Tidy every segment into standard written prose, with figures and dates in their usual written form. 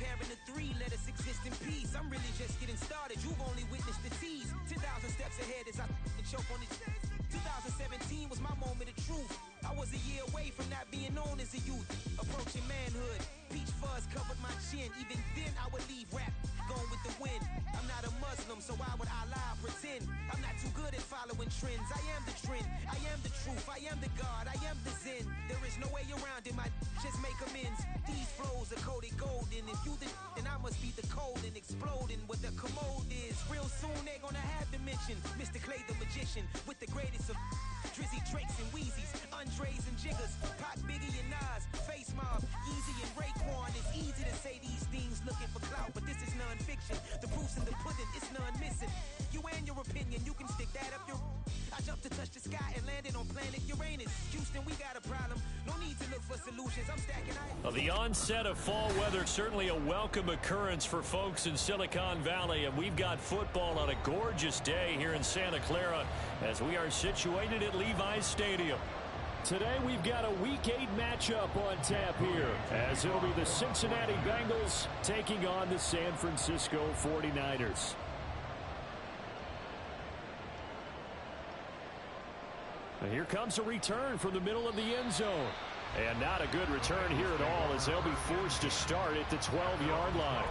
sharing the 3, let us exist in peace. I'm really just getting started, you've only witnessed the tease. 10,000 steps ahead as I choke on it. 2017 was my moment of truth. I was a year away from not being known as a youth. Approaching manhood, peach fuzz covered my chin. Even then I would leave rap going with the wind. I'm not a Muslim, so why would Allah pretend? I'm not too good at following trends. I am the trend, I am the truth, I am the God, I am the Zen. There is no way around it, my just make amends. These flows are coated golden. If you the then I must be the cold and exploding what the commode is. Real soon they gonna have to mention Mr. Clay the magician with the greatest of Drizzy, Drakes, and Wheezies, Andres and Jiggers, Pac, Biggie, and Nas, Face Mob, Yeezy, and Raekwon. It's easy to say these things looking for clout, but this is non-fiction. The proof's in the pudding, it's none missing. You and your opinion, you can stick that up your... I jumped to touch the sky and landed on planet Uranus. Houston, we got a problem. No need to look for solutions. I'm stacking iron. The onset of fall weather, certainly a welcome occurrence for folks in Silicon Valley, and we've got football on a gorgeous day here in Santa Clara as we are situated at Levi's Stadium. Today we've got a Week 8 matchup on tap here, as it'll be the Cincinnati Bengals taking on the San Francisco 49ers. And here comes a return from the middle of the end zone. And not a good return here at all, as they'll be forced to start at the 12-yard line.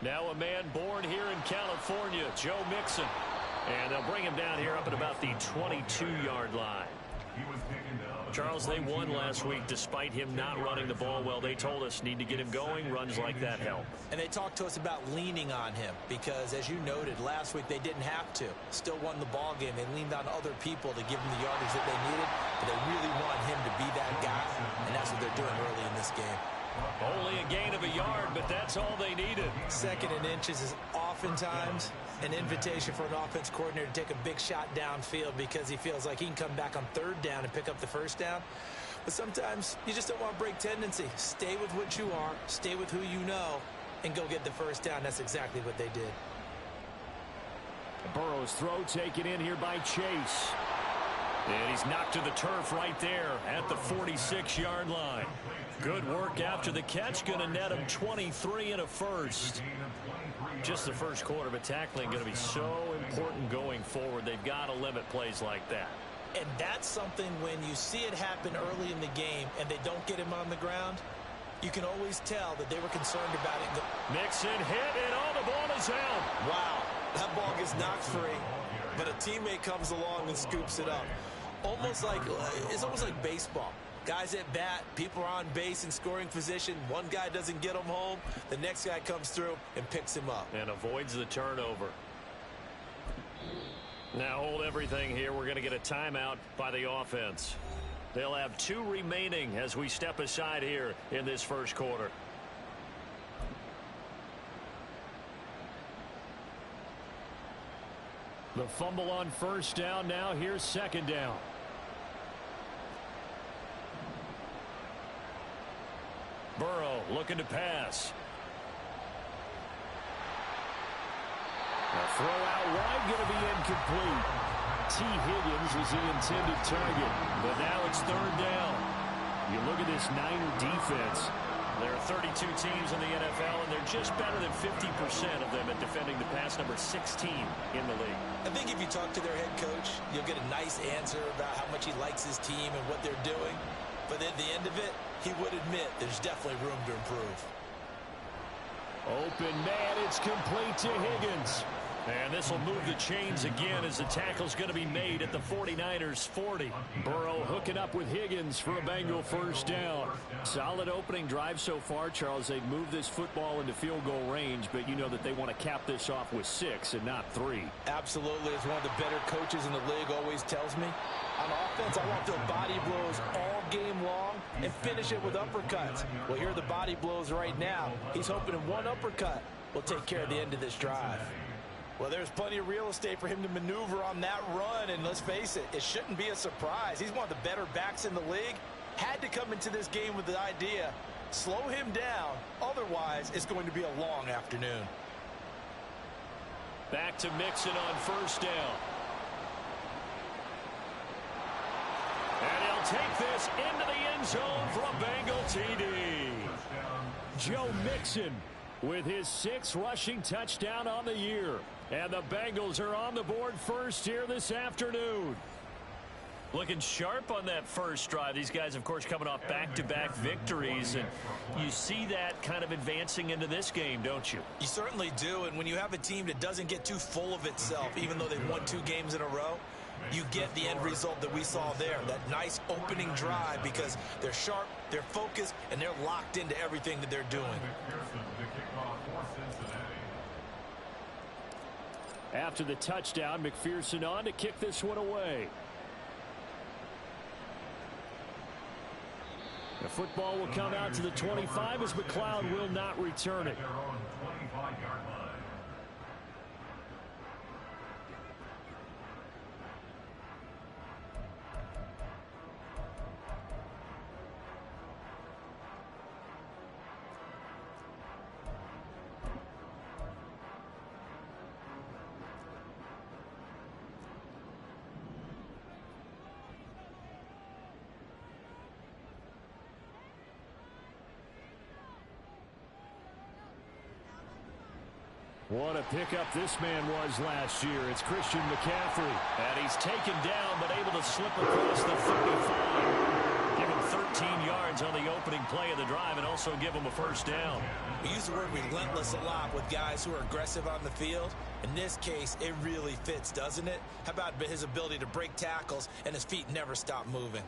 Now a man born here in California, Joe Mixon. And they'll bring him down here up at about the 22-yard line. Charles, they won last week despite him not running the ball well. They told us need to get him going. Runs like that help. And they talked to us about leaning on him because, as you noted, last week they didn't have to. Still won the ball game. They leaned on other people to give them the yardage that they needed, but they really want him to be that guy, and that's what they're doing early in this game. Only a gain of a yard, but that's all they needed. Second and inches is oftentimes an invitation for an offense coordinator to take a big shot downfield because he feels like he can come back on third down and pick up the first down. But sometimes you just don't want to break tendency. Stay with what you are, stay with who you know, and go get the first down. That's exactly what they did. Burrow's throw taken in here by Chase. And he's knocked to the turf right there at the 46-yard line. Good work after the catch. Going to net him 23 and a first. Just the first quarter, but tackling going to be so important going forward. They've got to limit plays like that. And that's something when you see it happen early in the game and they don't get him on the ground, you can always tell that they were concerned about it. Mixon hit, and all the ball is out. Wow, that ball gets knocked free, but a teammate comes along and scoops it up. It's almost like baseball. Guys at bat, people are on base in scoring position. One guy doesn't get him home. The next guy comes through and picks him up. And avoids the turnover. Now hold everything here. We're going to get a timeout by the offense. They'll have 2 remaining as we step aside here in this first quarter. The fumble on first down. Now here's second down. Burrow looking to pass. A throw out wide, going to be incomplete. T. Higgins was the intended target, but now it's third down. You look at this Niner defense. There are 32 teams in the NFL, and they're just better than 50% of them at defending the pass, number 16 in the league. I think if you talk to their head coach, you'll get a nice answer about how much he likes his team and what they're doing. But at the end of it, he would admit there's definitely room to improve. Open man, it's complete to Higgins. And this will move the chains again as the tackle's going to be made at the 49ers 40. Burrow hooking up with Higgins for a Bengal first down. Solid opening drive so far, Charles. They've moved this football into field goal range, but you know that they want to cap this off with 6 and not 3. Absolutely. As one of the better coaches in the league always tells me, on offense, I want their body blows all game long and finish it with uppercuts. Well, here are the body blows right now. He's hoping in one uppercut will take care of the end of this drive. Well, there's plenty of real estate for him to maneuver on that run, and let's face it, it shouldn't be a surprise. He's one of the better backs in the league, had to come into this game with the idea, slow him down, otherwise it's going to be a long afternoon. Back to Mixon on first down. And he'll take this into the end zone for a Bengal TD. Joe Mixon with his 6th rushing touchdown on the year. And the Bengals are on the board first here this afternoon. Looking sharp on that first drive. These guys, of course, coming off back-to-back victories. And you see that kind of advancing into this game, don't you? You certainly do. And when you have a team that doesn't get too full of itself, even though they've won 2 games in a row, you get the end result that we saw there. That nice opening drive because they're sharp, they're focused, and they're locked into everything that they're doing. After the touchdown, McPherson on to kick this one away. The football will come out to the 25 as McLeod will not return it. What a pickup this man was last year. It's Christian McCaffrey. And he's taken down but able to slip across the 35. Give him 13 yards on the opening play of the drive and also give him a first down. We use the word relentless a lot with guys who are aggressive on the field. In this case, it really fits, doesn't it? How about his ability to break tackles and his feet never stop moving?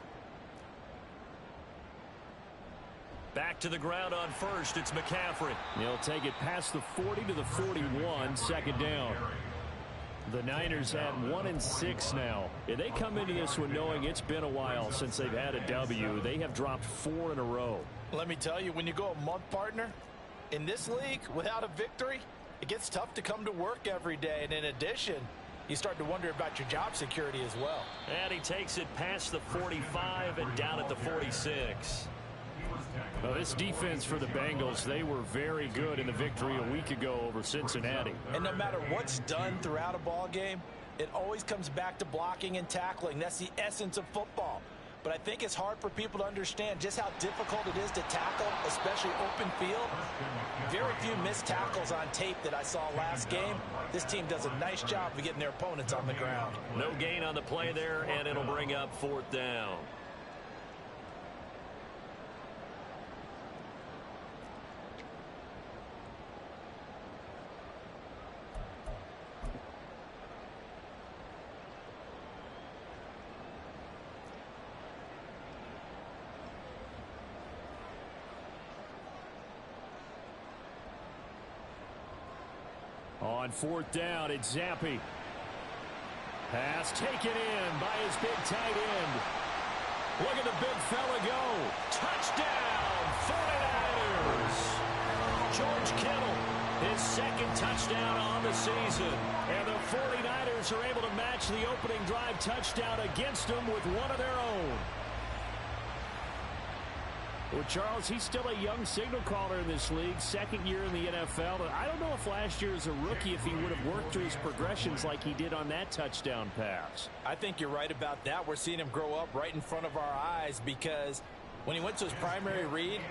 Back to the ground on first. It's McCaffrey. He'll take it past the 40 to the 41. Second down. The Niners at 1-6 now. And they come into this one knowing it's been a while since they've had a W. They have dropped 4 in a row. Let me tell you, when you go a month, partner, in this league without a victory, it gets tough to come to work every day. And in addition, you start to wonder about your job security as well. And he takes it past the 45 and down at the 46. Well, this defense for the Bengals, they were very good in the victory a week ago over Cincinnati. And no matter what's done throughout a ball game, it always comes back to blocking and tackling. That's the essence of football. But I think it's hard for people to understand just how difficult it is to tackle, especially open field. Very few missed tackles on tape that I saw last game. This team does a nice job of getting their opponents on the ground. No gain on the play there, and it'll bring up 4th down. On 4th down, it's Zappi. Pass taken in by his big tight end. Look at the big fella go. Touchdown, 49ers. George Kittle, his 2nd touchdown on the season. And the 49ers are able to match the opening drive touchdown against them with one of their own. Well, Charles, he's still a young signal caller in this league, 2nd year in the NFL. I don't know if last year as a rookie, if he would have worked through his progressions like he did on that touchdown pass. I think you're right about that. We're seeing him grow up right in front of our eyes because when he went to his primary read,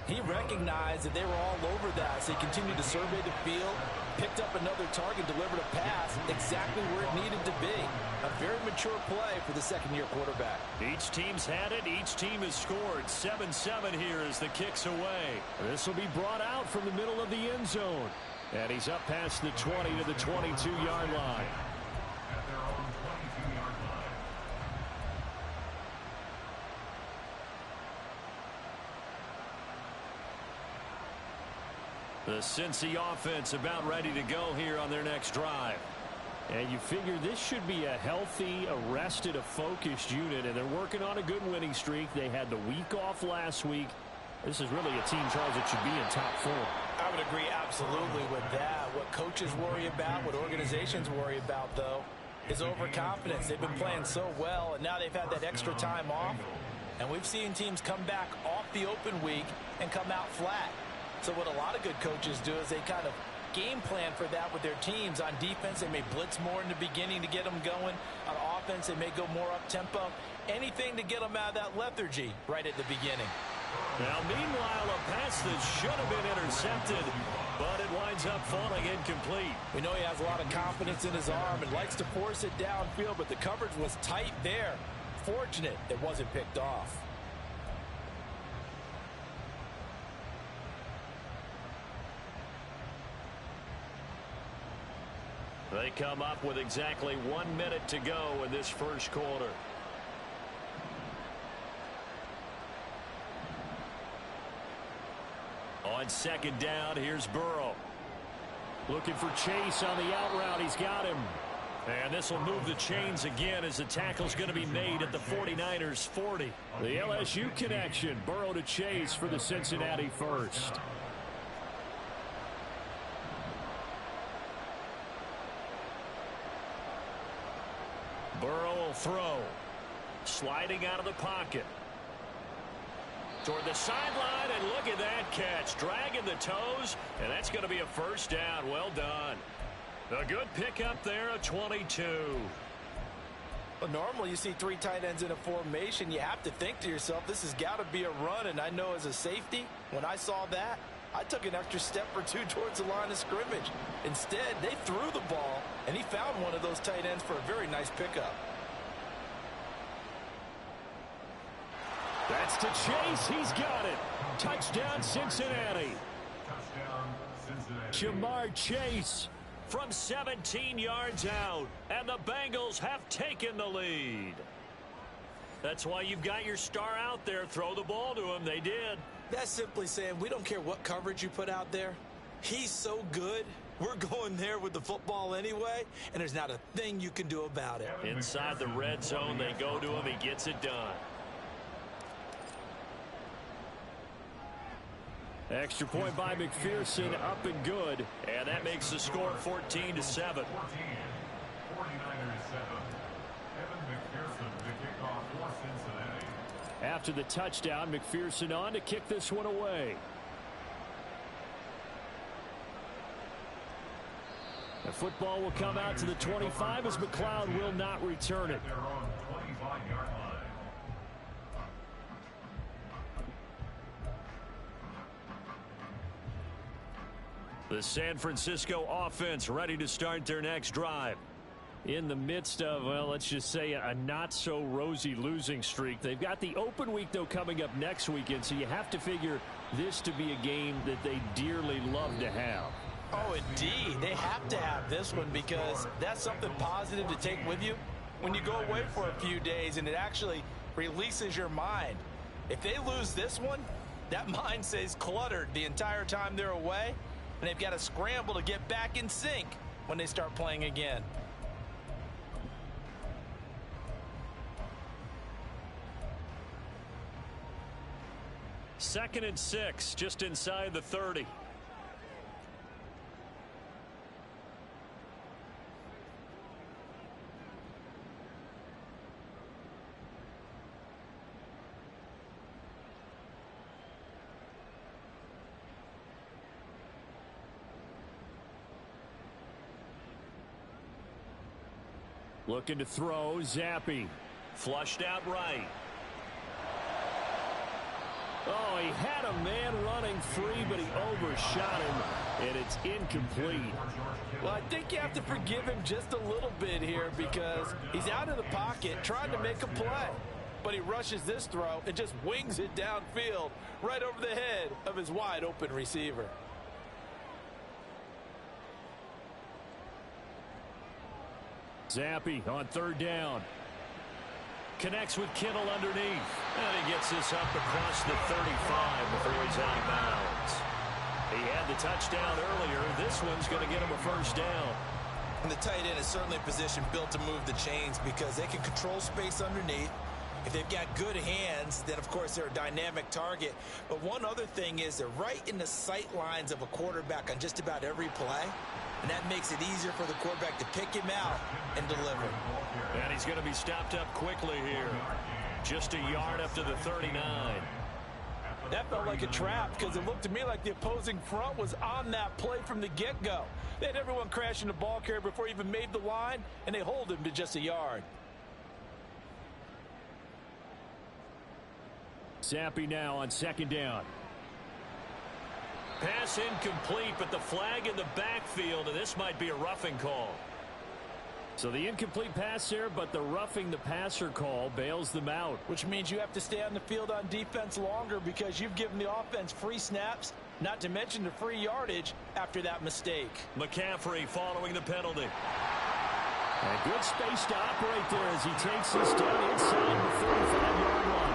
he recognized that they were all over that. So he continued to survey the field, picked up another target, delivered a pass exactly where it needed to be. A very mature play for the 2nd-year quarterback. Each team's had it. Each team has scored. 7-7 here as the kick's away. This will be brought out from the middle of the end zone. And he's up past the 20 to the 22-yard line. The Cincy offense about ready to go here on their next drive. And you figure this should be a healthy, a rested, a focused unit, and they're working on a good winning streak. They had the week off last week. This is really a team, Charles, that should be in top 4. I would agree absolutely with that. What coaches worry about, what organizations worry about, though, is overconfidence. They've been playing so well, and now they've had that extra time off. And we've seen teams come back off the open week and come out flat. So what a lot of good coaches do is they kind of game plan for that with their teams. On defense, they may blitz more in the beginning to get them going. On offense, they may go more up-tempo. Anything to get them out of that lethargy right at the beginning. Now, meanwhile, a pass that should have been intercepted, but it winds up falling incomplete. We know he has a lot of confidence in his arm and likes to force it downfield, but the coverage was tight there. Fortunate it wasn't picked off. They come up with exactly 1 minute to go in this first quarter. On second down, here's Burrow. Looking for Chase on the out route. He's got him. And this will move the chains again as the tackle's going to be made at the 49ers 40. The LSU connection. Burrow to Chase for the Cincinnati first. Burrow will throw. Sliding out of the pocket. Toward the sideline, and look at that catch. Dragging the toes, and that's going to be a first down. Well done. A good pickup there, a 22. Well, normally you see three tight ends in a formation. You have to think to yourself, this has got to be a run. And I know as a safety, when I saw that, I took an extra step or two towards the line of scrimmage. Instead, they threw the ball, and he found one of those tight ends for a very nice pickup. That's to Chase. He's got it. Touchdown, Cincinnati. Jamar Chase from 17 yards out, and the Bengals have taken the lead. That's why you've got your star out there. Throw the ball to him. They did. That's simply saying we don't care what coverage you put out there. He's so good. We're going there with the football anyway, and there's not a thing you can do about it. Inside the red zone, they go to him. He gets it done. Extra point by McPherson, up and good, and that makes the score 14-7. After the touchdown, McPherson on to kick this one away. The football will come out to the 25 as McLeod will not return it. The San Francisco offense ready to start their next drive. In the midst of, well, let's just say a not-so-rosy losing streak. They've got the open week, though, coming up next weekend, so you have to figure this to be a game that they dearly love to have. Oh, indeed. They have to have this one because that's something positive to take with you when you go away for a few days, and it actually releases your mind. If they lose this one, that mind stays cluttered the entire time they're away, and they've got to scramble to get back in sync when they start playing again. Second and 6, just inside the 30. Looking to throw, Zappi. Flushed out right. Oh, he had a man running free, but he overshot him, and it's incomplete. Well, I think you have to forgive him just a little bit here because he's out of the pocket trying to make a play. But he rushes this throw and just wings it downfield right over the head of his wide-open receiver. Zappi on third down. Connects with Kittle underneath. And he gets this up across the 35 before he's out of bounds. He had the touchdown earlier. This one's going to get him a first down. And the tight end is certainly a position built to move the chains because they can control space underneath. If they've got good hands, then, of course, they're a dynamic target. But one other thing is they're right in the sight lines of a quarterback on just about every play. And that makes it easier for the quarterback to pick him out and deliver. And he's going to be stopped up quickly here. just a yard up to the 39. That felt like a trap because it looked to me like the opposing front was on that play from the get-go. They had everyone crashing the ball carrier before he even made the line, and they hold him to just a yard. Zappi now on second down. Pass incomplete, but the flag in the backfield, and this might be a roughing call. So the incomplete pass there, but the roughing the passer call bails them out. Which means you have to stay on the field on defense longer because you've given the offense free snaps, not to mention the free yardage after that mistake. McCaffrey following the penalty. And good space to operate there as he takes this down inside the 45-yard line.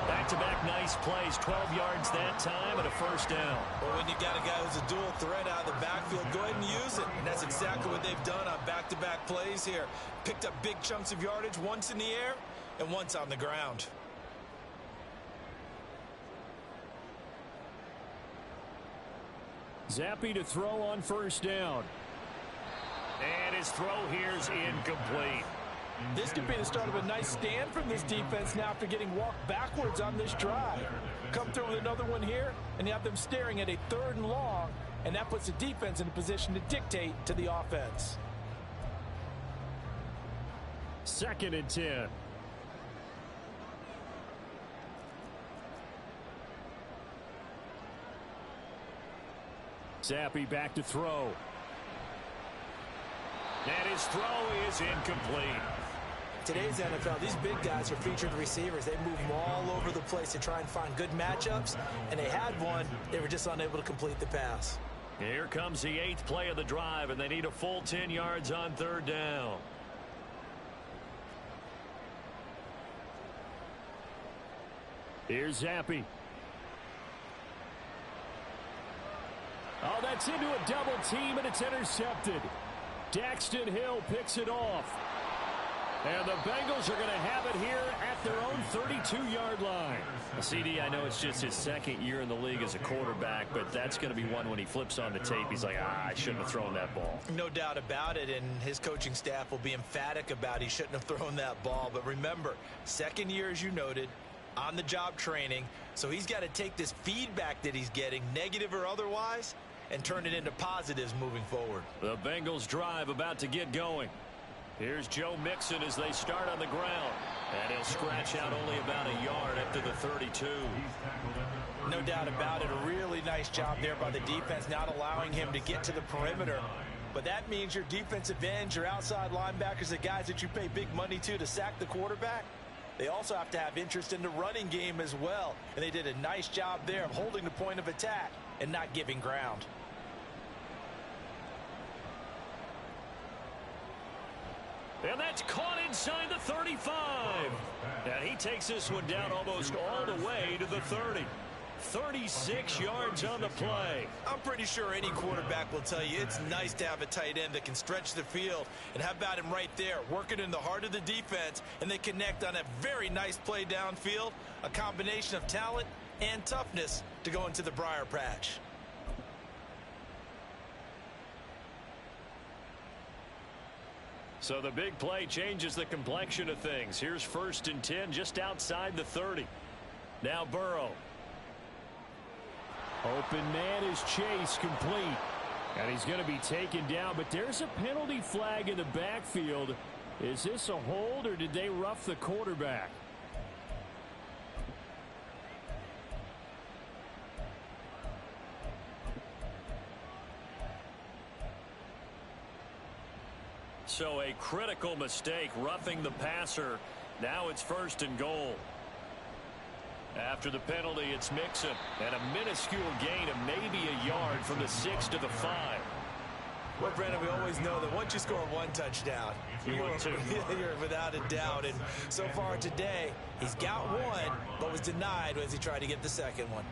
Back-to-back nice plays, 12 yards that time and a first down. Well, when you got a guy who's a dual threat out of the backfield, go ahead and use it. And that's exactly what they've done on back-to-back plays here. Picked up big chunks of yardage, once in the air and once on the ground. Zappi to throw on first down. And his throw here is incomplete. This could be the start of a nice stand from this defense now after getting walked backwards on this drive. Come through with another one here, and you have them staring at a 3rd and long, and that puts the defense in a position to dictate to the offense. 2nd and 10. Zappi back to throw. And his throw is incomplete. Today's NFL, these big guys are featured receivers. They move them all over the place to try and find good matchups, and they had one. They were just unable to complete the pass. Here comes the 8th play of the drive, and they need a full 10 yards on 3rd down. Here's Zappi. Oh, that's into a double team, and it's intercepted. Daxton Hill picks it off. And the Bengals are going to have it here at their own 32-yard line. CD, I know it's just his 2nd year in the league as a quarterback, but that's going to be one when he flips on the tape. He's like, I shouldn't have thrown that ball. No doubt about it, and his coaching staff will be emphatic about he shouldn't have thrown that ball. But remember, 2nd year, as you noted, on-the-job training, so he's got to take this feedback that he's getting, negative or otherwise, and turn it into positives moving forward. The Bengals drive about to get going. Here's Joe Mixon as they start on the ground. And he'll scratch out only about a yard up to the 32. No doubt about it. A really nice job there by the defense, not allowing him to get to the perimeter. But that means your defensive ends, your outside linebackers, the guys that you pay big money to sack the quarterback, they also have to have interest in the running game as well. And they did a nice job there of holding the point of attack and not giving ground. And that's caught inside the 35. And he takes this one down almost all the way to the 30. 36 yards on the play. I'm pretty sure any quarterback will tell you it's nice to have a tight end that can stretch the field. And how about him right there, working in the heart of the defense, and they connect on a very nice play downfield, a combination of talent and toughness to go into the briar patch. So the big play changes the complexion of things. Here's 1st and 10 just outside the 30. Now Burrow. Open man is Chase, complete. And he's going to be taken down, but there's a penalty flag in the backfield. Is this a hold, or did they rough the quarterback? So a critical mistake, roughing the passer. Now it's 1st and goal. After the penalty, it's Mixon. And a minuscule gain of maybe a yard from the 6 to the 5. Well, Brandon, we always know that once you score one touchdown, you're without a doubt. And so far today, he's got one, but was denied as he tried to get the second one.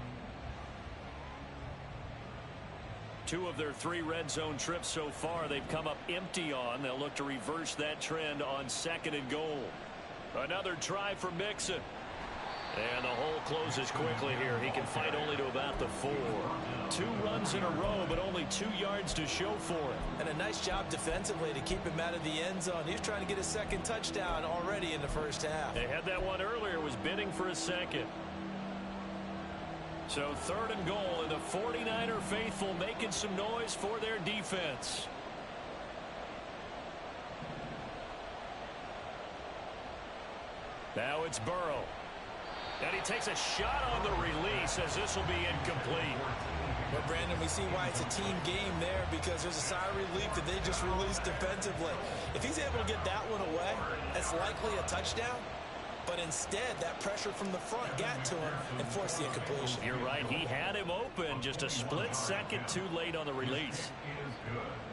2 of their 3 red zone trips so far they've come up empty on. They'll look to reverse that trend on 2nd and goal. Another try for Mixon. And the hole closes quickly here. He can fight only to about the 4. 2 runs in a row, but only 2 yards to show for it. And a nice job defensively to keep him out of the end zone. He was trying to get his second touchdown already in the first half. They had that one earlier, was bidding for a second. So 3rd and goal, and the 49er faithful making some noise for their defense. Now it's Burrow. And he takes a shot on the release as this will be incomplete. Well, Brandon, we see why it's a team game there, because there's a sigh of relief that they just released defensively. If he's able to get that one away, that's likely a touchdown. But instead, that pressure from the front got to him and forced the incompletion. You're right. He had him open, just a split second too late on the release.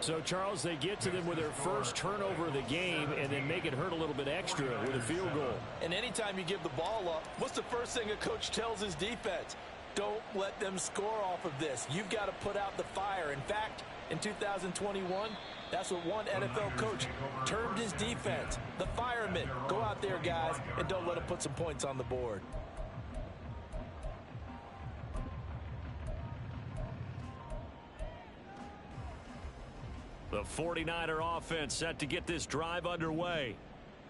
So, Charles, they get to them with their first turnover of the game and then make it hurt a little bit extra with a field goal. And anytime you give the ball up, what's the first thing a coach tells his defense? Don't let them score off of this. You've got to put out the fire. In fact, in 2021, that's what one NFL coach termed his defense. The firemen. Go out there, guys, and don't let them put some points on the board. The 49er offense set to get this drive underway.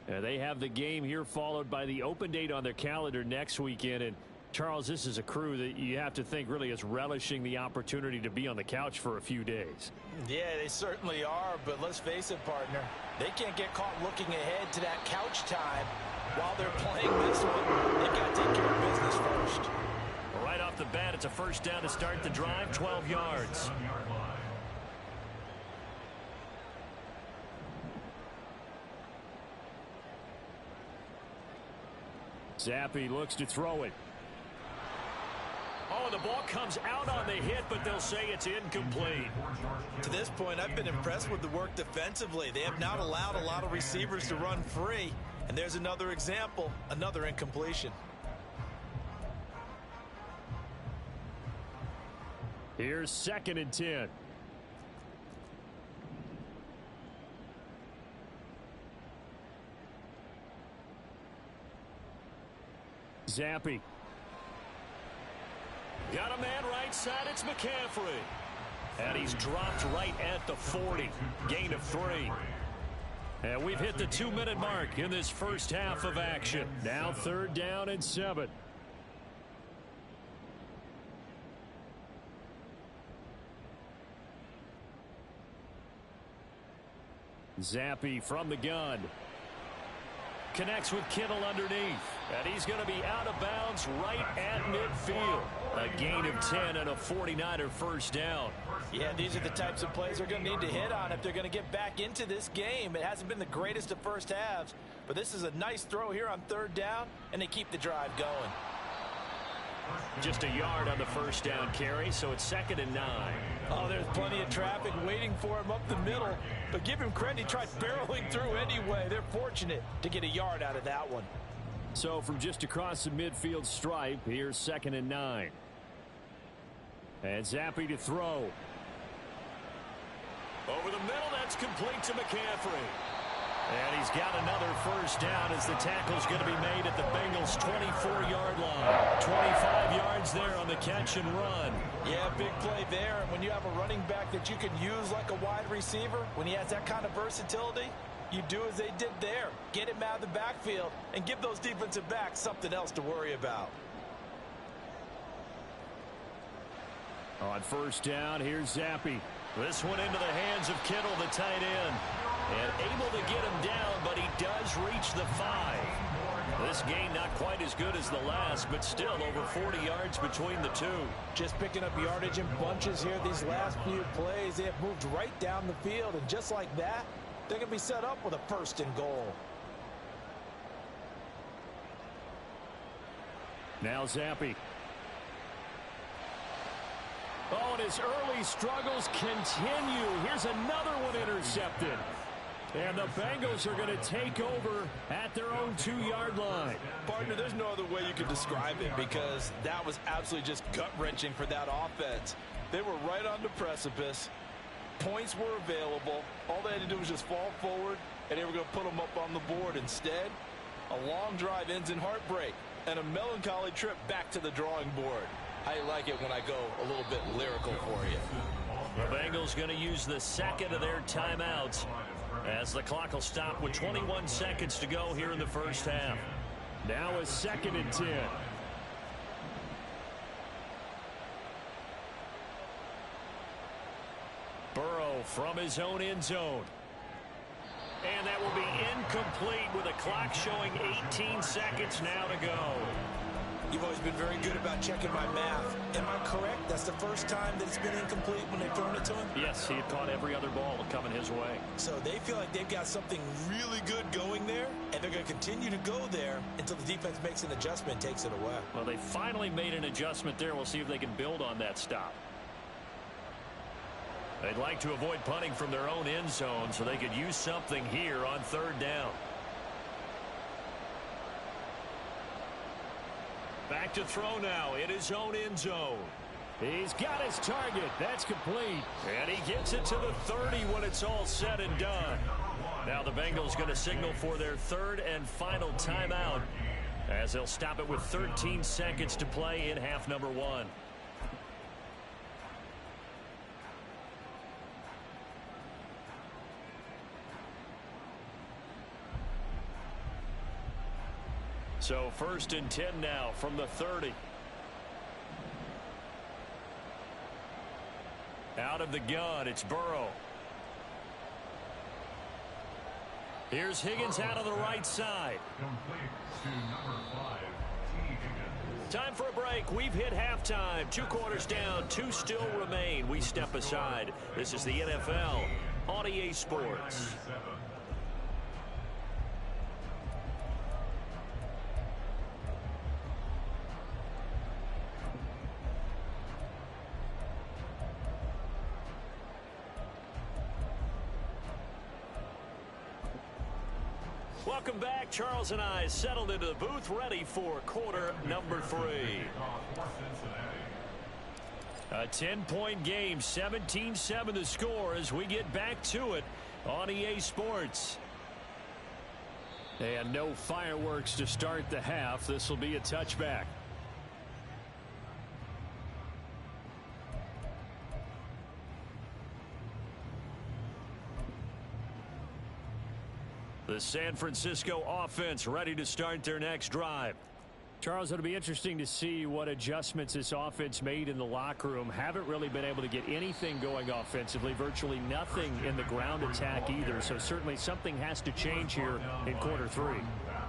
They have the game here followed by the open date on their calendar next weekend. And Charles, this is a crew that you have to think really is relishing the opportunity to be on the couch for a few days. Yeah, they certainly are, but let's face it, partner. They can't get caught looking ahead to that couch time while they're playing this one. They've got to take care of business first. Right off the bat, it's a first down to start the drive, 12 yards. Zappi looks to throw it. Oh, the ball comes out on the hit, but they'll say it's incomplete. To this point, I've been impressed with the work defensively. They have not allowed a lot of receivers to run free. And there's another example, another incompletion. Here's 2nd and 10. Zappi. Got a man right side. It's McCaffrey. And he's dropped right at the 40. Gain of 3. And we've hit the 2-minute mark in this first half of action. Now 3rd down and 7. Zappi from the gun. Connects with Kittle underneath. And he's going to be out of bounds right at midfield. A gain of 10 and a 49er first down. Yeah, these are the types of plays they're going to need to hit on if they're going to get back into this game. It hasn't been the greatest of first halves, but this is a nice throw here on 3rd down, and they keep the drive going. Just a yard on the first down carry, so it's 2nd and 9. Oh, there's plenty of traffic waiting for him up the middle. But give him credit, he tried barreling through anyway. They're fortunate to get a yard out of that one. So from just across the midfield stripe, here's 2nd and 9. And Zappi to throw. Over the middle, that's complete to McCaffrey. And he's got another first down as the tackle's going to be made at the Bengals' 24-yard line. 25 yards there on the catch and run. Yeah, big play there. And when you have a running back that you can use like a wide receiver, when he has that kind of versatility, you do as they did there. Get him out of the backfield and give those defensive backs something else to worry about. On first down, here's Zappi. This one into the hands of Kittle, the tight end. And able to get him down, but he does reach the 5. This gain not quite as good as the last, but still over 40 yards between the two. Just picking up yardage in bunches here these last few plays. They have moved right down the field, and just like that, they're going to be set up with a 1st and goal. Now Zappi. Oh, and his early struggles continue. Here's another one intercepted. And the Bengals are going to take over at their own 2-yard line. Partner, there's no other way you could describe it, because that was absolutely just gut-wrenching for that offense. They were right on the precipice. Points were available. All they had to do was just fall forward, and they were going to put them up on the board. Instead, a long drive ends in heartbreak and a melancholy trip back to the drawing board. I like it when I go a little bit lyrical for you. The Bengals going to use the second of their timeouts as the clock will stop with 21 seconds to go here in the first half. Now a 2nd and 10. Burrow from his own end zone. And that will be incomplete with a clock showing 18 seconds now to go. You've always been very good about checking my math. Am I correct? That's the first time that it's been incomplete when they've thrown it to him? Yes, he had caught every other ball coming his way. So they feel like they've got something really good going there, and they're going to continue to go there until the defense makes an adjustment and takes it away. Well, they finally made an adjustment there. We'll see if they can build on that stop. They'd like to avoid punting from their own end zone so they could use something here on 3rd down. Back to throw now in his own end zone. He's got his target. That's complete. And he gets it to the 30 when it's all said and done. Now the Bengals going to signal for their 3rd and final timeout as they'll stop it with 13 seconds to play in half number 1. So 1st and 10 now from the 30. Out of the gun, it's Burrow. Here's Higgins out on the right side. Time for a break. We've hit halftime. 2 quarters down, 2 still remain. We step aside. This is the NFL on EA Sports. Welcome back. Charles and I settled into the booth ready for quarter number 3. A 10-point game, 17-7 the score as we get back to it on EA Sports. And no fireworks to start the half. This will be a touchback. The San Francisco offense ready to start their next drive. Charles, it'll be interesting to see what adjustments this offense made in the locker room. Haven't really been able to get anything going offensively, virtually nothing in the ground attack either. So certainly something has to change here in quarter 3.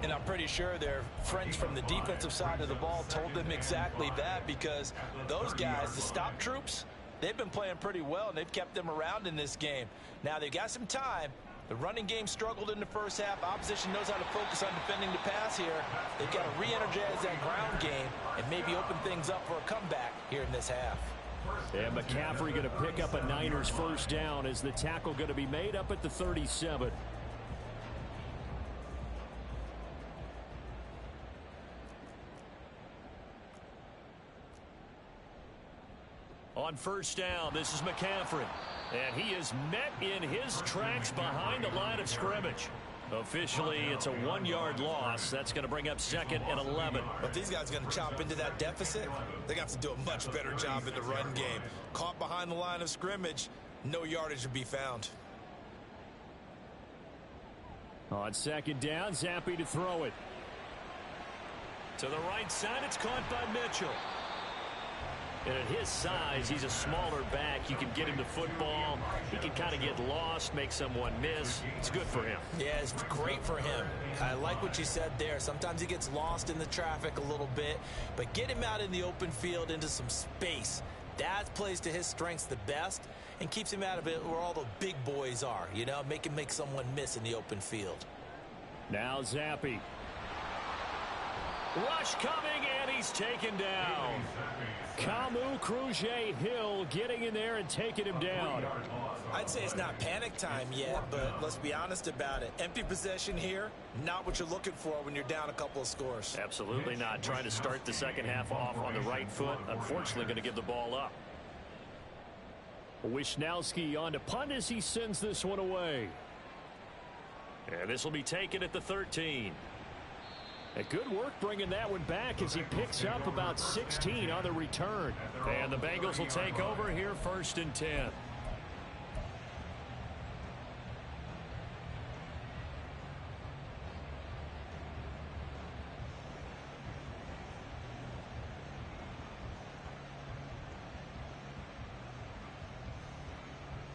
And I'm pretty sure their friends from the defensive side of the ball told them exactly that, because those guys, the stop troops, they've been playing pretty well, and they've kept them around in this game. Now they've got some time. The running game struggled in the first half. Opposition knows how to focus on defending the pass here. They've got to re-energize that ground game and maybe open things up for a comeback here in this half. And McCaffrey going to pick up a Niners first down as the tackle going to be made up at the 37. On first down, this is McCaffrey. And he is met in his tracks behind the line of scrimmage. Officially, it's a 1-yard loss. That's going to bring up 2nd and 11. But these guys are going to chop into that deficit. They're going to have to do a much better job in the run game. Caught behind the line of scrimmage, no yardage to be found. On 2nd down, Zappi to throw it. To the right side, it's caught by Mitchell. And at his size, he's a smaller back. You can get him the football. He can kind of get lost, make someone miss. It's good for him. Yeah, it's great for him. I like what you said there. Sometimes he gets lost in the traffic a little bit, but get him out in the open field into some space. That plays to his strengths the best and keeps him out of it where all the big boys are, you know, make him make someone miss in the open field. Now Zappi. Rush coming, and he's taken down. Kamu Cruz-Hill getting in there and taking him down. I'd say it's not panic time yet, but let's be honest about it. Empty possession here, not what you're looking for when you're down a couple of scores. Absolutely not. Trying to start the second half off on the right foot. Unfortunately, going to give the ball up. Wisnowski on to punt as he sends this one away. And this will be taken at the 13. And good work bringing that one back as he picks up about 16 on the return. And the Bengals will take over here 1st and 10.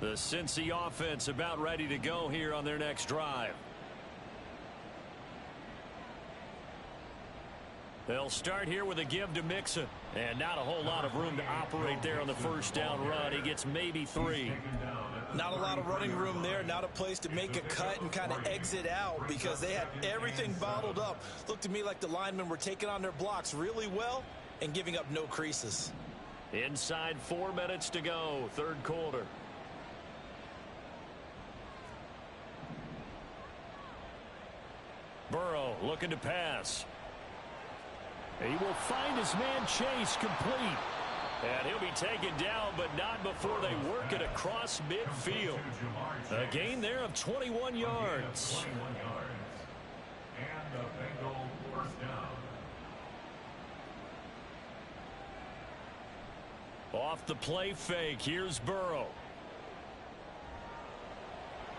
The Cincy offense about ready to go here on their next drive. They'll start here with a give to Mixon. And not a whole lot of room to operate there on the 1st down run. He gets maybe 3. Not a lot of running room there. Not a place to make a cut and kind of exit out because they had everything bottled up. Looked to me like the linemen were taking on their blocks really well and giving up no creases. Inside 4 minutes to go, 3rd quarter. Burrow looking to pass. He will find his man Chase complete. And he'll be taken down, but not before they work it across midfield. A gain there of 21 yards. And the Bengal 1st down. Off the play fake, here's Burrow.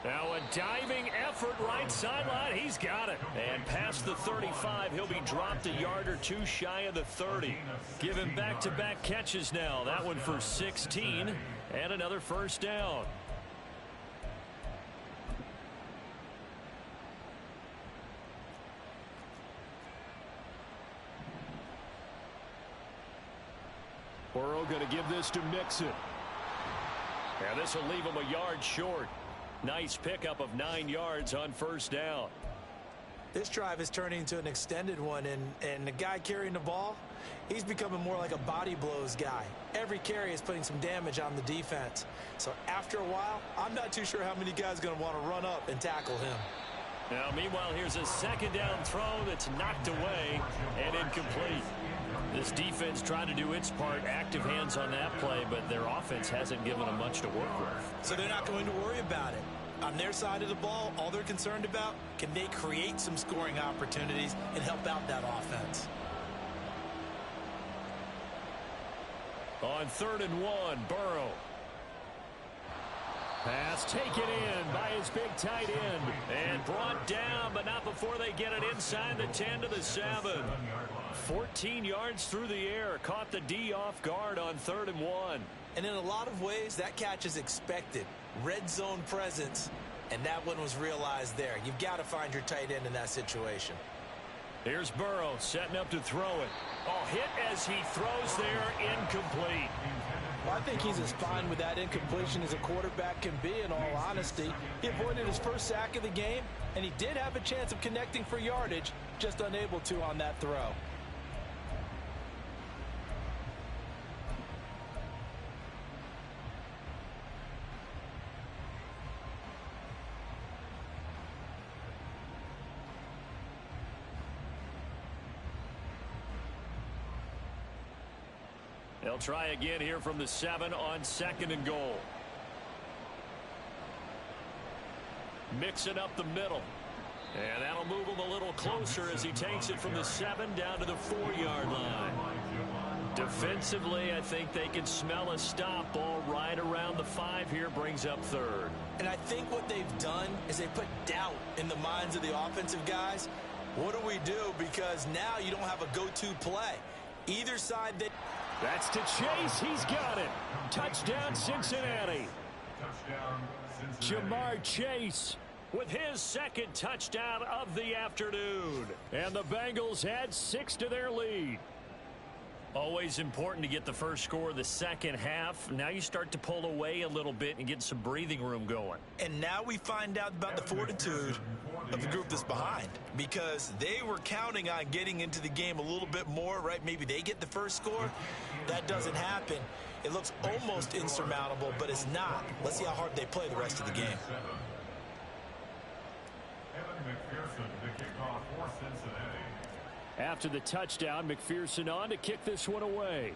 Now a diving effort right sideline. He's got it. And past the 35, he'll be dropped a yard or 2 shy of the 30. Give him back-to-back catches now. That one for 16 and another 1st down. Burrow going to give this to Mixon. And this will leave him a yard short. Nice pickup of 9 yards on 1st down. This drive is turning into an extended one, and the guy carrying the ball, he's becoming more like a body blows guy. Every carry is putting some damage on the defense. So after a while, I'm not too sure how many guys are going to want to run up and tackle him. Now, meanwhile, here's a 2nd down throw that's knocked away and incomplete. This defense trying to do its part, active hands on that play, but their offense hasn't given them much to work with. So they're not going to worry about it. On their side of the ball, all they're concerned about, can they create some scoring opportunities and help out that offense? On 3rd and 1, Burrow. Pass taken in by his big tight end. And brought down, but not before they get it inside the 10 to the 7. 14 yards through the air. Caught the D off guard on 3rd and 1. And in a lot of ways, that catch is expected. Red zone presence, and that one was realized there. You've got to find your tight end in that situation. Here's Burrow setting up to throw it. Oh, hit as he throws there, incomplete. Well, I think he's as fine with that incompletion as a quarterback can be, in all honesty. He avoided his 1st sack of the game, and he did have a chance of connecting for yardage, just unable to on that throw. They'll try again here from the 7 on 2nd and goal. Mixing up the middle. And that'll move him a little closer as he takes it from the 7 down to the 4-yard line. Defensively, I think they can smell a stop. Ball right around the 5 here, brings up 3rd. And I think what they've done is they put doubt in the minds of the offensive guys. What do we do? Because now you don't have a go-to play. Either side they... That's to Chase. He's got it. Touchdown, Cincinnati. Touchdown, Cincinnati. Jamar Chase with his 2nd touchdown of the afternoon. And the Bengals add 6 to their lead. Always important to get the first score of the 2nd half. Now you start to pull away a little bit and get some breathing room going. And now we find out about the fortitude of the group that's behind, because they were counting on getting into the game a little bit more, right? Maybe they get the first score. That doesn't happen. It looks almost insurmountable, but it's not. Let's see how hard they play the rest of the game. McPherson, the kickoff for Cincinnati. After the touchdown, McPherson on to kick this one away.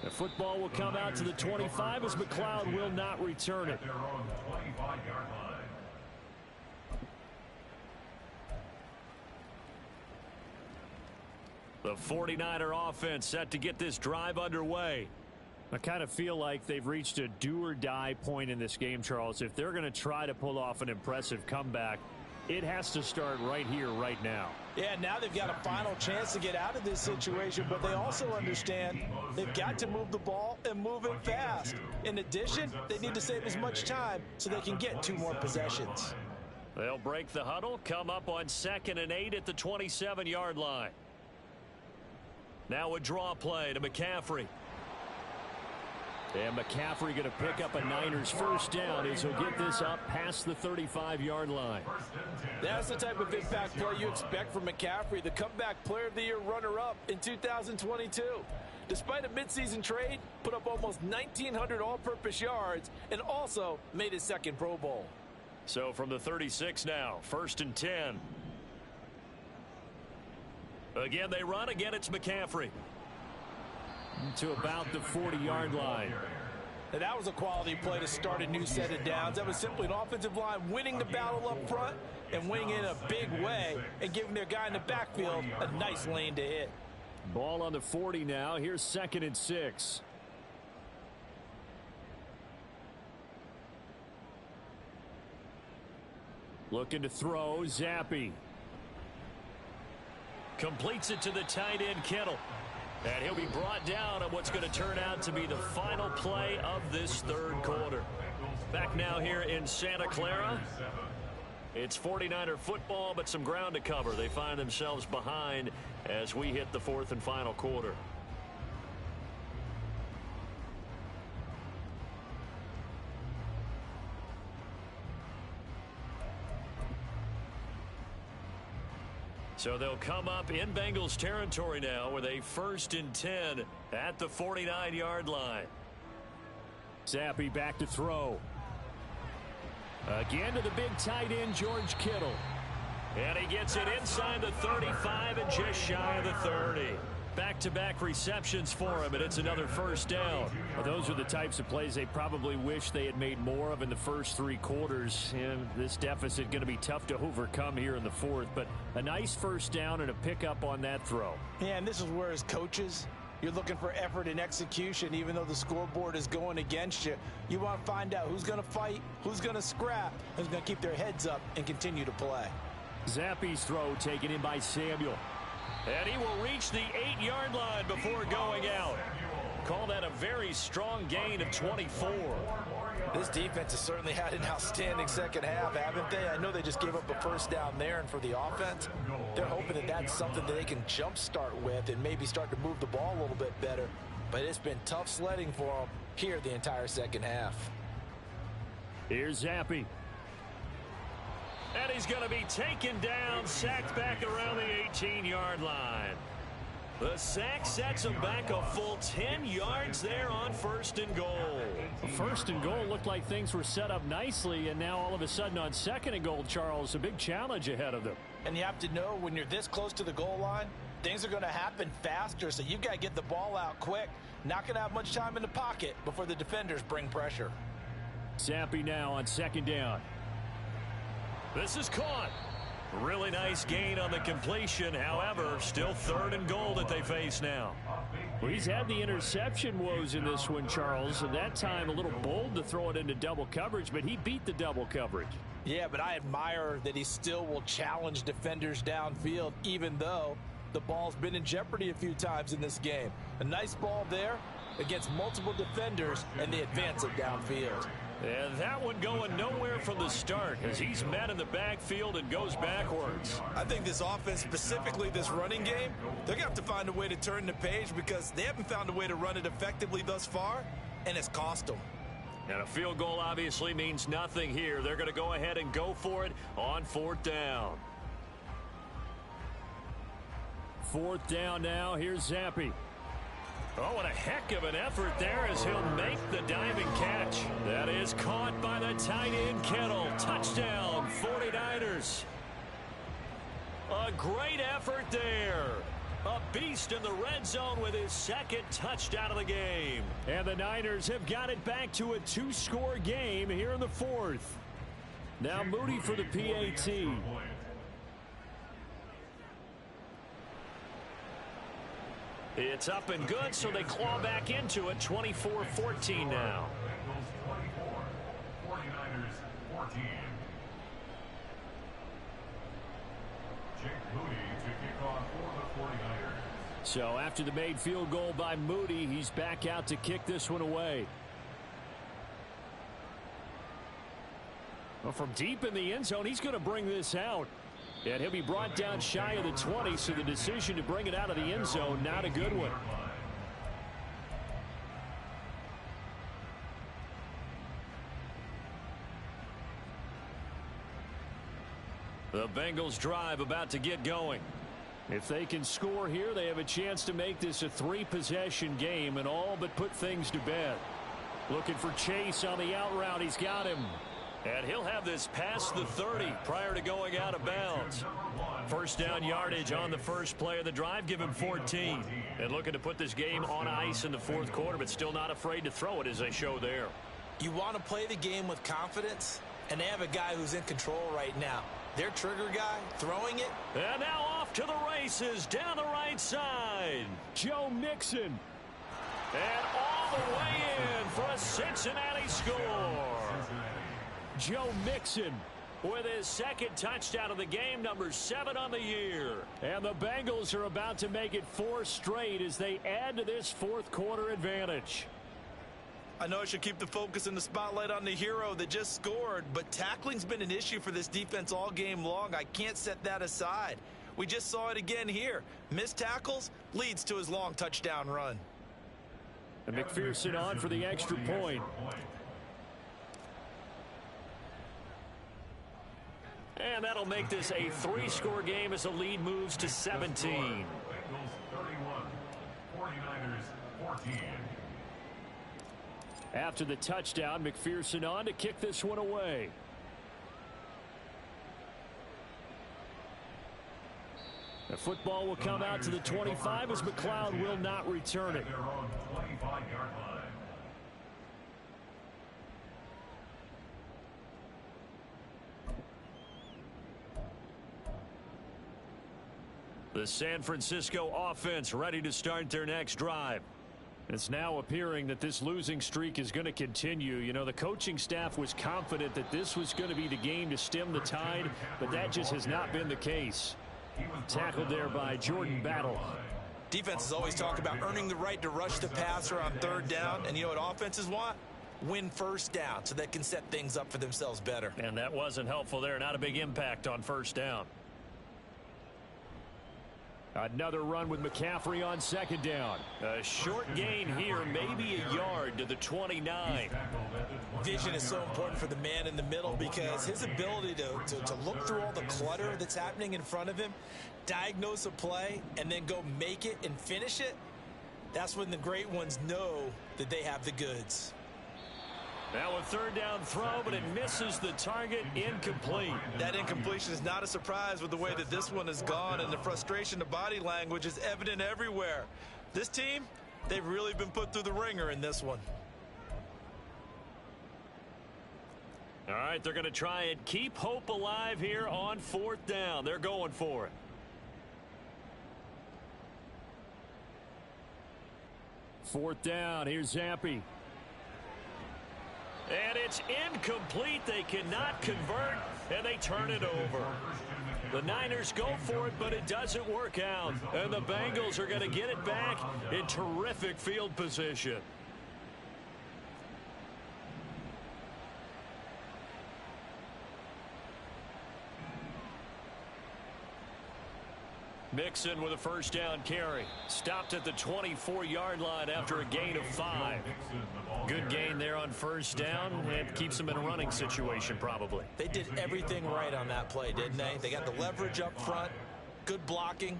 The football will come out to the 25 as McLeod will not return it. At their own 25-yard line. The 49er offense set to get this drive underway. I kind of feel like they've reached a do-or-die point in this game, Charles. If they're going to try to pull off an impressive comeback, it has to start right here, right now. Yeah, now they've got a final chance to get out of this situation, but they also understand they've got to move the ball and move it fast. In addition, they need to save as much time so they can get 2 more possessions. They'll break the huddle, come up on 2nd and 8 at the 27-yard line. Now a draw play to McCaffrey. And McCaffrey going to pick up a Niners first down as he'll get this up past the 35-yard line. That's the type of impact play you expect from McCaffrey, the comeback player of the year runner-up in 2022. Despite a midseason trade, put up almost 1,900 all-purpose yards and also made his 2nd Pro Bowl. So from the 36 now, 1st and 10. Again, they run. Again, it's McCaffrey. To about the 40-yard line. Now, that was a quality play to start a new set of downs. That was simply an offensive line winning the battle up front and winning in a big way and giving their guy in the backfield a nice lane to hit. Ball on the 40 now. Here's 2nd and 6. Looking to throw. Zappi. Completes it to the tight end, Kittle. And he'll be brought down on what's going to turn out to be the final play of this 3rd quarter. Back now here in Santa Clara. It's 49er football, but some ground to cover. They find themselves behind as we hit the 4th and final quarter. So they'll come up in Bengals territory now with a 1st and 10 at the 49-yard line. Zappi back to throw. Again to the big tight end, George Kittle. And he gets it inside the 35 and just shy of the 30. Back-to-back receptions for him, and it's another 1st down. Well, those are the types of plays they probably wish they had made more of in the first 3 quarters. And this deficit going to be tough to overcome here in the 4th. But a nice 1st down and a pickup on that throw. Yeah, and this is where as coaches, you're looking for effort and execution. Even though the scoreboard is going against you, you want to find out who's going to fight, who's going to scrap, who's going to keep their heads up and continue to play. Zappi's throw taken in by Samuel. And he will reach the 8-yard line before going out. Call that a very strong gain of 24. This defense has certainly had an outstanding 2nd half, haven't they? I know they just gave up a 1st down there, and for the offense, they're hoping that that's something that they can jumpstart with and maybe start to move the ball a little bit better. But it's been tough sledding for them here the entire 2nd half. Here's Zappi. And he's going to be taken down, sacked back around the 18-yard line. The sack sets him back a full 10 yards there on 1st and goal. 1st and goal looked like things were set up nicely, and now all of a sudden on 2nd and goal, Charles, a big challenge ahead of them. And you have to know when you're this close to the goal line, things are going to happen faster, so you've got to get the ball out quick. Not going to have much time in the pocket before the defenders bring pressure. Zappi now on 2nd down. This is caught. Really nice gain on the completion. However, still 3rd and goal that they face now. Well, he's had the interception woes in this one, Charles, and that time a little bold to throw it into double coverage, but he beat the double coverage. Yeah, but I admire that he still will challenge defenders downfield, even though the ball's been in jeopardy a few times in this game. A nice ball there against multiple defenders, and they advance it downfield. And that one going nowhere from the start as he's met in the backfield and goes backwards. I think this offense, specifically this running game, they're going to have to find a way to turn the page because they haven't found a way to run it effectively thus far, and it's cost them. And a field goal obviously means nothing here. They're going to go ahead and go for it on 4th down. 4th down now. Here's Zappi. Oh, what a heck of an effort there as he'll make the diving catch. That is caught by the tight end Kittle. Touchdown, 49ers. A great effort there. A beast in the red zone with his 2nd touchdown of the game. And the Niners have got it back to a 2-score game here in the 4th. Now Moody for the PAT. It's up and good, so they claw back into it. 24-14 now. Bengals 24, 49ers 14. Jake Moody to kick off for the 49ers. So after the made field goal by Moody, he's back out to kick this one away. Well, from deep in the end zone, he's going to bring this out. And he'll be brought down shy of the 20, so the decision to bring it out of the end zone, not a good one. The Bengals drive about to get going. If they can score here, they have a chance to make this a 3-possession game and all but put things to bed. Looking for Chase on the out route. He's got him. And he'll have this past the 30 prior to going out of bounds. First down yardage on the first play of the drive. Give him 14. And looking to put this game on ice in the fourth quarter, but still not afraid to throw it as they show there. You want to play the game with confidence, and they have a guy who's in control right now. Their trigger guy throwing it. And now off to the races down the right side. Joe Mixon. And all the way in for a Cincinnati score. Joe Mixon with his second touchdown of the game, number 7 on the year. And the Bengals are about to make it 4 straight as they add to this fourth quarter advantage. I know I should keep the focus and the spotlight on the hero that just scored, but tackling's been an issue for this defense all game long. I can't set that aside. We just saw it again here. Missed tackles leads to his long touchdown run. And McPherson on for the extra point. And that'll make this a 3-score game as the lead moves to 17. Bengals 31, 49ers 14. After the touchdown, McPherson on to kick this one away. The football will come out to the 25 as McLeod will not return it. Their own 25-yard line. The San Francisco offense ready to start their next drive. It's now appearing that this losing streak is going to continue. You know, the coaching staff was confident that this was going to be the game to stem the tide, but that just has not been the case. Tackled there by Jordan Battle. Defenses always talk about earning the right to rush the passer on third down, and you know what offenses want? Win first down so they can set things up for themselves better. And that wasn't helpful there. Not a big impact on first down. Another run with McCaffrey on second down. A short gain here, maybe a yard to the 29. Vision is so important for the man in the middle because his ability to look through all the clutter that's happening in front of him, diagnose a play, and then go make it and finish it, that's when the great ones know that they have the goods. Now a third down throw, but it misses the target, incomplete. That incompletion is not a surprise with the way that this one has gone, and the frustration, the body language is evident everywhere. This team, they've really been put through the ringer in this one. All right, they're going to try and keep hope alive here on fourth down. They're going for it. Fourth down, here's Zampi. And it's incomplete. They cannot convert, and they turn it over. The Niners go for it, but it doesn't work out. And the Bengals are going to get it back in terrific field position. Mixon with a first down carry. Stopped at the 24-yard line after a gain of 5. Good gain there on first down and keeps them in a running situation probably. They did everything right on that play, didn't they? They got the leverage up front, good blocking,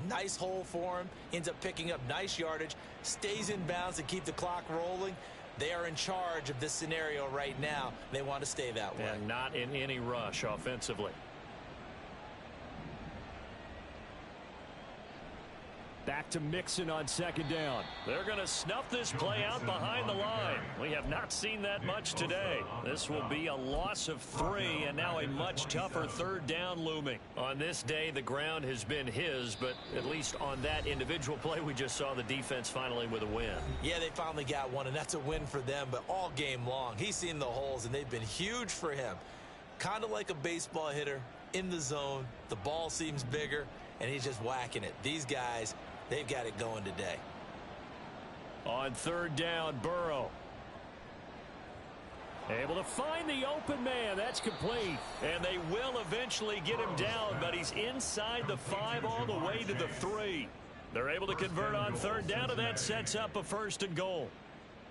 nice hole for him, ends up picking up nice yardage, stays in bounds to keep the clock rolling. They are in charge of this scenario right now. They want to stay that way. And not in any rush offensively. Back to Mixon on second down. They're going to snuff this play out behind the line. We have not seen that much today. This will be a loss of 3, and now a much tougher third down looming. On this day, the ground has been his, but at least on that individual play, we just saw the defense finally with a win. Yeah, they finally got one, and that's a win for them, but all game long, he's seen the holes, and they've been huge for him. Kind of like a baseball hitter in the zone. The ball seems bigger, and he's just whacking it. These guys, they've got it going today. On third down, Burrow. Able to find the open man. That's complete. And they will eventually get him down, but he's inside the 5 all the way to the 3. They're able to convert on third down, and that sets up a 1st and goal.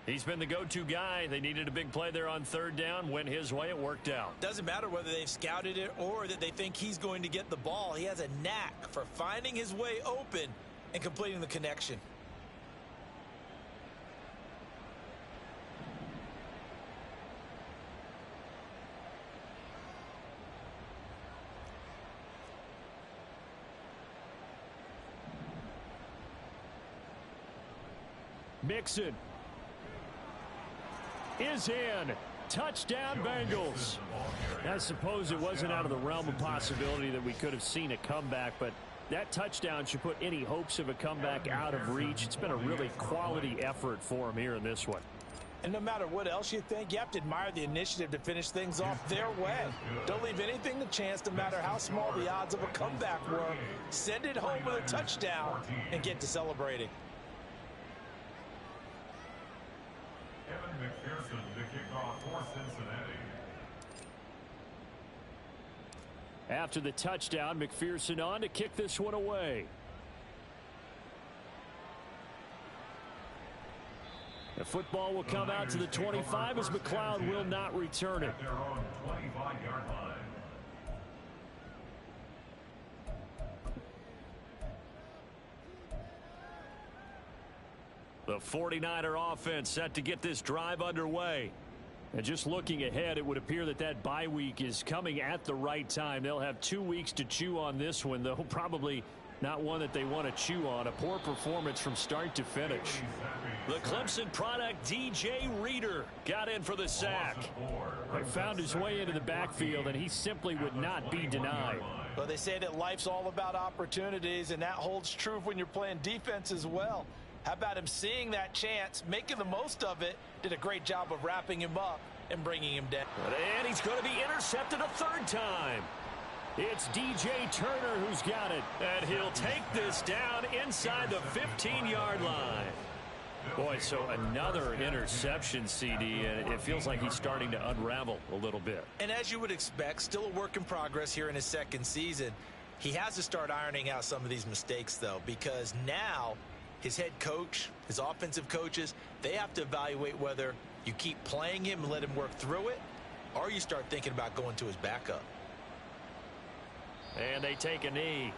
He's been the go-to guy. They needed a big play there on third down. Went his way. It worked out. Doesn't matter whether they've scouted it or that they think he's going to get the ball. He has a knack for finding his way open and completing the connection. Mixon is in. Touchdown, Bengals. I suppose it wasn't out of the realm of possibility that we could have seen a comeback, but that touchdown should put any hopes of a comeback out of reach. It's been a really quality effort for him here in this one. And no matter what else you think, you have to admire the initiative to finish things off their way. Don't leave anything to chance, no matter how small the odds of a comeback were. Send it home with a touchdown and get to celebrating. McPherson to kick off for Cincinnati. After the touchdown, McPherson on to kick this one away. The football will come out to the 25 as McLeod will not return it. At their own 25-yard line. The 49er offense set to get this drive underway. And just looking ahead, it would appear that that bye week is coming at the right time. They'll have 2 weeks to chew on this one, though probably not one that they want to chew on. A poor performance from start to finish. The Clemson product, DJ Reader, got in for the sack. He found his way into the backfield, and he simply would not be denied. Well, they say that life's all about opportunities, and that holds true when you're playing defense as well. How about him seeing that chance, making the most of it, did a great job of wrapping him up and bringing him down. And he's going to be intercepted a 3rd time. It's DJ Turner who's got it, and he'll take this down inside the 15-yard line. Boy, so another interception, CD, and it feels like he's starting to unravel a little bit. And as you would expect, still a work in progress here in his 2nd season. He has to start ironing out some of these mistakes, though, because now his head coach, his offensive coaches, they have to evaluate whether you keep playing him and let him work through it, or you start thinking about going to his backup. And they take a knee.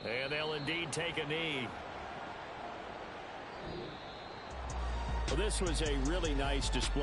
And they'll indeed take a knee. Well, this was a really nice display.